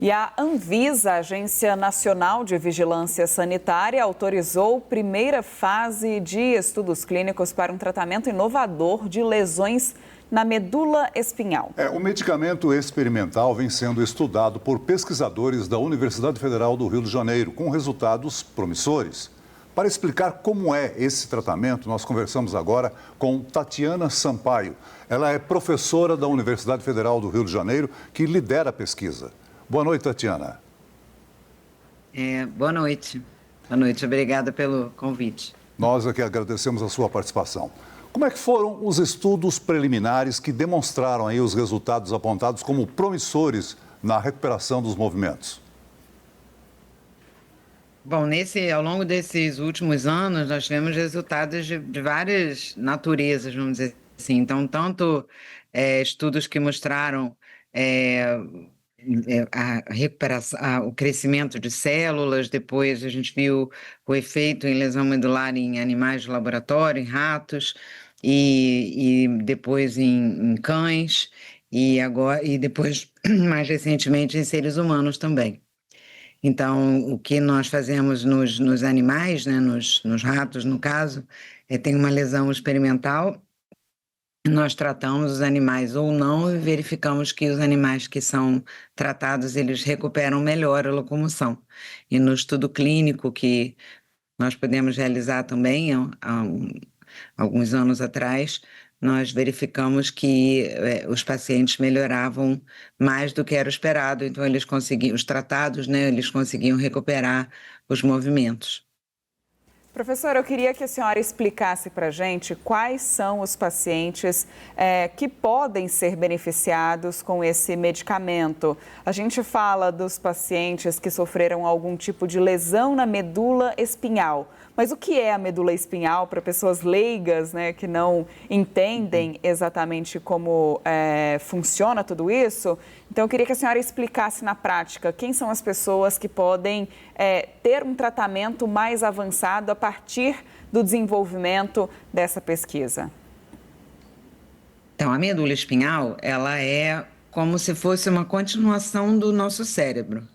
E a Anvisa, a Agência Nacional de Vigilância Sanitária, autorizou primeira fase de estudos clínicos para um tratamento inovador de lesões na medula espinhal. O medicamento experimental vem sendo estudado por pesquisadores da Universidade Federal do Rio de Janeiro, com resultados promissores. Para explicar como é esse tratamento, nós conversamos agora com Tatiana Sampaio. Ela é professora da Universidade Federal do Rio de Janeiro, que lidera a pesquisa. Boa noite, Tatiana. Boa noite. Boa noite, obrigada pelo convite. Nós aqui agradecemos a sua participação. Como é que foram os estudos preliminares que demonstraram aí os resultados apontados como promissores na recuperação dos movimentos? Bom, ao longo desses últimos anos, nós tivemos resultados de várias naturezas, vamos dizer assim. Então, tanto estudos que mostraram a recuperação, o crescimento de células, depois a gente viu o efeito em lesão medular em animais de laboratório, em ratos, e depois em cães, e depois, mais recentemente, em seres humanos também. Então, o que nós fazemos nos animais, né, nos ratos, no caso, tem uma lesão experimental. Nós tratamos os animais ou não e verificamos que os animais que são tratados, eles recuperam melhor a locomoção. E no estudo clínico que nós podemos realizar também, há alguns anos atrás, nós verificamos que os pacientes melhoravam mais do que era esperado, então eles conseguiam, os tratados, né, eles conseguiam recuperar os movimentos. Professora, eu queria que a senhora explicasse para a gente quais são os pacientes que podem ser beneficiados com esse medicamento. A gente fala dos pacientes que sofreram algum tipo de lesão na medula espinhal. Mas o que é a medula espinhal para pessoas leigas, né, que não entendem exatamente como funciona tudo isso? Então, eu queria que a senhora explicasse na prática quem são as pessoas que podem ter um tratamento mais avançado a partir do desenvolvimento dessa pesquisa. Então, a medula espinhal, ela é como se fosse uma continuação do nosso cérebro.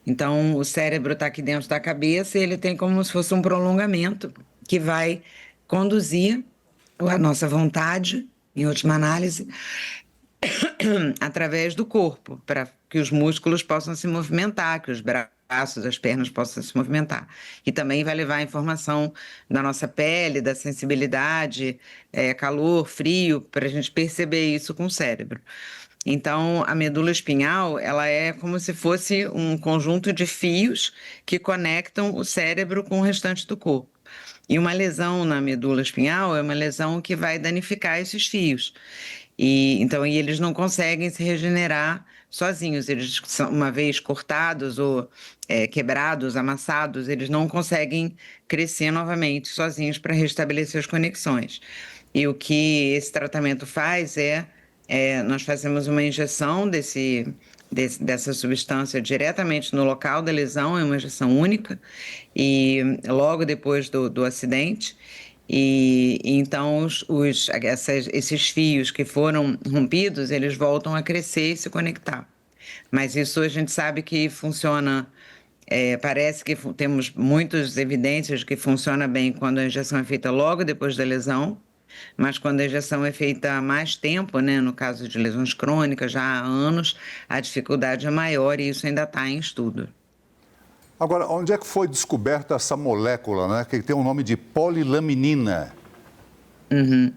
Então, o cérebro está aqui dentro da cabeça e ele tem como se fosse um prolongamento que vai conduzir a nossa vontade, em última análise, através do corpo, para que os músculos possam se movimentar, que os braços, as pernas possam se movimentar. E também vai levar a informação da nossa pele, da sensibilidade, calor, frio, para a gente perceber isso com o cérebro. Então, a medula espinhal, ela é como se fosse um conjunto de fios que conectam o cérebro com o restante do corpo. E uma lesão na medula espinhal é uma lesão que vai danificar esses fios. Então, eles não conseguem se regenerar sozinhos. Eles são, uma vez cortados ou quebrados, amassados, eles não conseguem crescer novamente sozinhos para restabelecer as conexões. E o que esse tratamento faz nós fazemos uma injeção dessa substância diretamente no local da lesão, é uma injeção única, e logo depois do acidente. E então esses fios que foram rompidos, eles voltam a crescer e se conectar. Mas isso a gente sabe que funciona, parece que temos muitas evidências de que funciona bem quando a injeção é feita logo depois da lesão, mas quando a injeção é feita há mais tempo, né, no caso de lesões crônicas, já há anos, a dificuldade é maior e isso ainda está em estudo. Agora, onde é que foi descoberta essa molécula, né, que tem o nome de polilaminina? Uhum.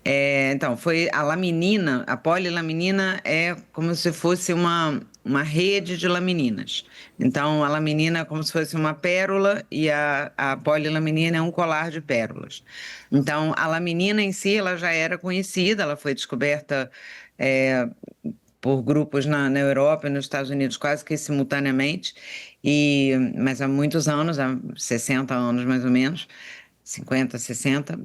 Então, foi a laminina, a polilaminina é como se fosse uma rede de lamininas. Então, a laminina é como se fosse uma pérola e a polilaminina é um colar de pérolas. Então, a laminina em si, ela já era conhecida, ela foi descoberta por grupos na Europa e nos Estados Unidos quase que simultaneamente, mas há muitos anos, há 60 anos mais ou menos, 50, 60,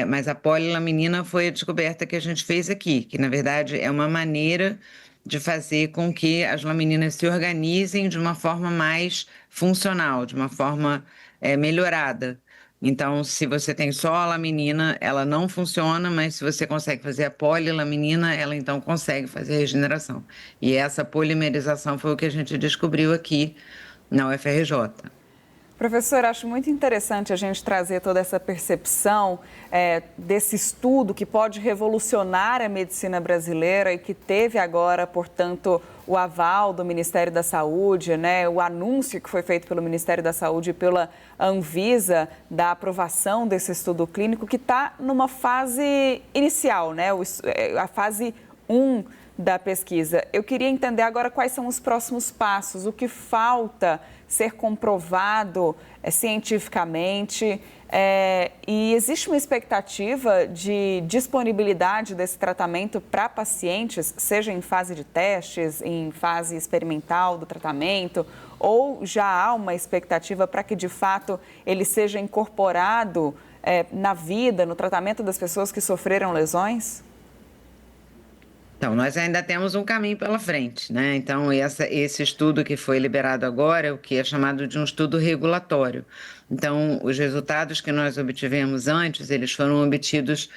mas a polilaminina foi a descoberta que a gente fez aqui, que na verdade é uma maneira de fazer com que as lamininas se organizem de uma forma mais funcional, de uma forma melhorada, Então, se você tem só a laminina, ela não funciona, mas se você consegue fazer a polilaminina, ela então consegue fazer a regeneração. E essa polimerização foi o que a gente descobriu aqui na UFRJ. Professor, acho muito interessante a gente trazer toda essa percepção desse estudo que pode revolucionar a medicina brasileira e que teve agora, portanto, o aval do Ministério da Saúde, né? O anúncio que foi feito pelo Ministério da Saúde e pela Anvisa da aprovação desse estudo clínico que está numa fase inicial, né? A fase 1 da pesquisa. Eu queria entender agora quais são os próximos passos, o que falta ser comprovado cientificamente e existe uma expectativa de disponibilidade desse tratamento para pacientes, seja em fase de testes, em fase experimental do tratamento, ou já há uma expectativa para que de fato ele seja incorporado na vida, no tratamento das pessoas que sofreram lesões? Então, nós ainda temos um caminho pela frente, né? Então, esse estudo que foi liberado agora é o que é chamado de um estudo regulatório. Então, os resultados que nós obtivemos antes, eles foram obtidos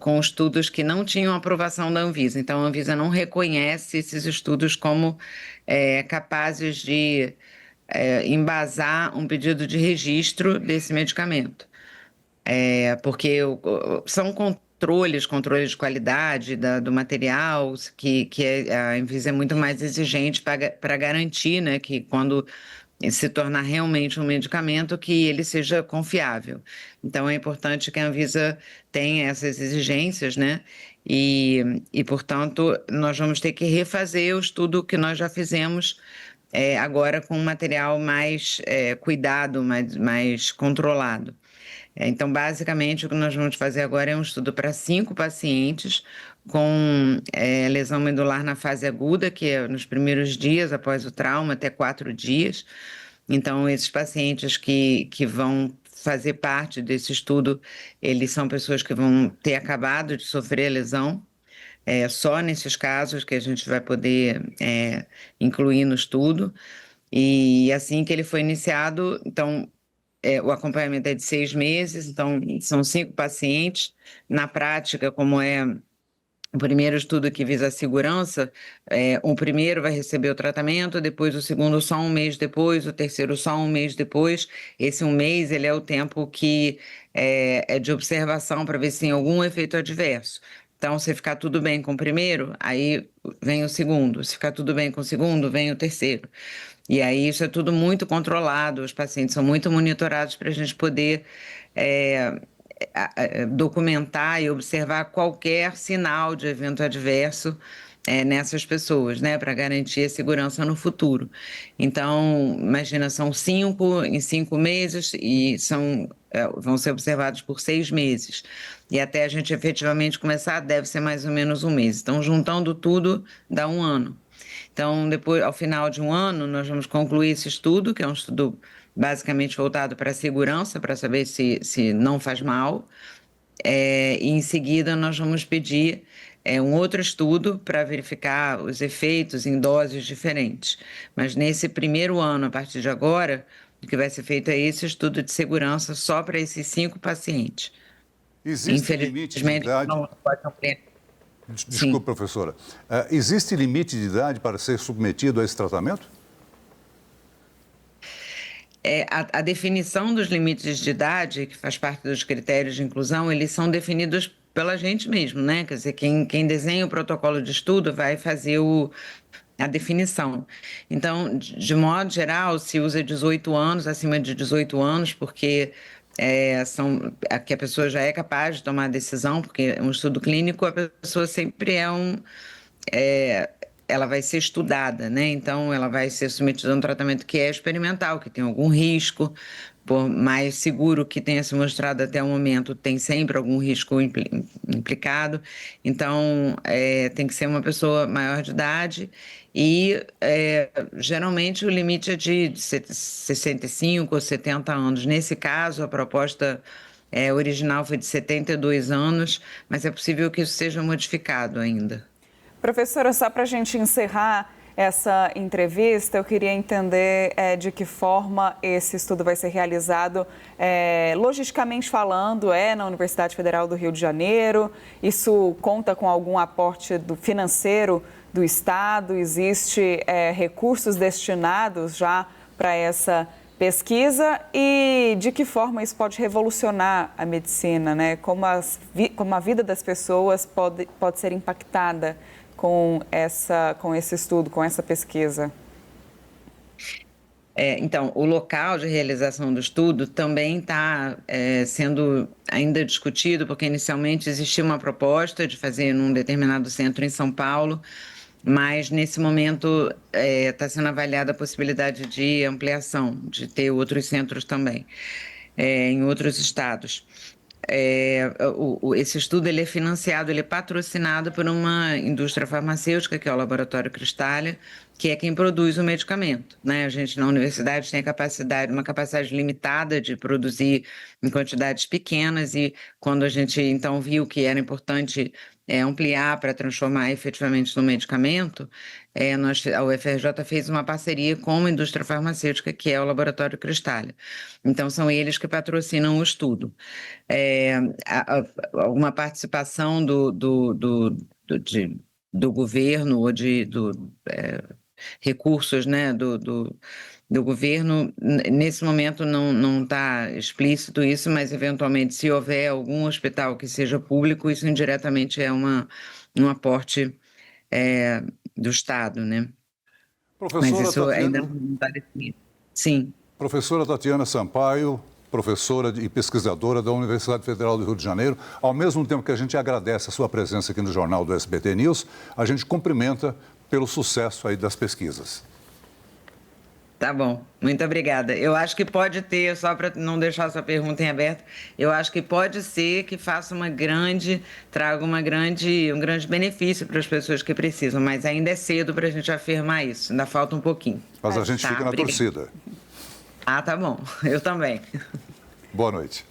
com estudos que não tinham aprovação da Anvisa. Então, a Anvisa não reconhece esses estudos como capazes de embasar um pedido de registro desse medicamento. Porque são controles de qualidade do material, que a Anvisa é muito mais exigente para garantir, né, que quando se tornar realmente um medicamento, que ele seja confiável. Então, é importante que a Anvisa tenha essas exigências, né, portanto, nós vamos ter que refazer o estudo que nós já fizemos agora com um material mais cuidado, mais controlado. Então, basicamente, o que nós vamos fazer agora é um estudo para 5 pacientes com lesão medular na fase aguda, que é nos primeiros dias após o trauma, até 4 dias. Então, esses pacientes que vão fazer parte desse estudo, eles são pessoas que vão ter acabado de sofrer a lesão. Só nesses casos que a gente vai poder incluir no estudo. E assim que ele foi iniciado, então, o acompanhamento é de 6 meses, então são 5 pacientes. Na prática, como é o primeiro estudo que visa a segurança, o primeiro vai receber o tratamento, depois o segundo só 1 mês depois, o terceiro só 1 mês depois. Esse 1 mês, ele é o tempo que é de observação para ver se tem algum efeito adverso. Então, se ficar tudo bem com o primeiro, aí vem o segundo. Se ficar tudo bem com o segundo, vem o terceiro. E aí isso é tudo muito controlado, os pacientes são muito monitorados para a gente poder documentar e observar qualquer sinal de evento adverso nessas pessoas, né, para garantir a segurança no futuro. Então, imagina, são 5 em 5 meses e vão ser observados por 6 meses. E até a gente efetivamente começar, deve ser mais ou menos 1 mês. Então, juntando tudo, dá 1 ano. Então, depois, ao final de 1 ano, nós vamos concluir esse estudo, que é um estudo basicamente voltado para a segurança, para saber se não faz mal. E em seguida, nós vamos pedir um outro estudo para verificar os efeitos em doses diferentes. Mas nesse primeiro ano, a partir de agora, o que vai ser feito é esse estudo de segurança só para esses 5 pacientes. Existe limite de idade? Não pode ampliar. Desculpe, professora. Existe limite de idade para ser submetido a esse tratamento? A definição dos limites de idade, que faz parte dos critérios de inclusão, eles são definidos pela gente mesmo, né? Quer dizer, quem desenha o protocolo de estudo vai fazer a definição. Então, de modo geral, se usa 18 anos, acima de 18 anos, porque que a pessoa já é capaz de tomar a decisão, porque um estudo clínico, a pessoa sempre ela vai ser estudada, né? Então, ela vai ser submetida a um tratamento que é experimental, que tem algum risco, por mais seguro que tenha se mostrado até o momento, tem sempre algum risco implicado. Então, tem que ser uma pessoa maior de idade e, geralmente, o limite é de 65 ou 70 anos. Nesse caso, a proposta original foi de 72 anos, mas é possível que isso seja modificado ainda. Professora, só para a gente encerrar, essa entrevista, eu queria entender de que forma esse estudo vai ser realizado, logisticamente falando, na Universidade Federal do Rio de Janeiro. Isso conta com algum aporte financeiro do Estado? Existe recursos destinados já para essa pesquisa? E de que forma isso pode revolucionar a medicina, né? Como a vida das pessoas pode ser impactada com esse estudo, com essa pesquisa? Então, o local de realização do estudo também está sendo ainda discutido, porque inicialmente existia uma proposta de fazer num determinado centro em São Paulo, mas nesse momento está sendo avaliada a possibilidade de ampliação, de ter outros centros também, em outros estados. Esse estudo ele é financiado, ele é patrocinado por uma indústria farmacêutica, que é o Laboratório Cristália, que é quem produz o medicamento, né? A gente na universidade tem uma capacidade limitada de produzir em quantidades pequenas, e quando a gente então viu que era importante ampliar para transformar efetivamente no medicamento, a UFRJ fez uma parceria com uma indústria farmacêutica, que é o Laboratório Cristália. Então, são eles que patrocinam o estudo. Alguma participação do governo ou recursos, né, do governo, nesse momento não está explícito isso, mas eventualmente, se houver algum hospital que seja público, isso indiretamente é um aporte do Estado, né? Mas isso ainda não está definido. Sim. Professora Tatiana Sampaio, professora e pesquisadora da Universidade Federal do Rio de Janeiro. Ao mesmo tempo que a gente agradece a sua presença aqui no Jornal do SBT News, a gente cumprimenta pelo sucesso aí das pesquisas. Tá bom, muito obrigada. Eu acho que pode ter, só para não deixar essa pergunta em aberto, eu acho que pode ser que faça traga um grande benefício para as pessoas que precisam, mas ainda é cedo para a gente afirmar isso, ainda falta um pouquinho. Mas a gente fica na torcida. Ah, tá bom, eu também. Boa noite.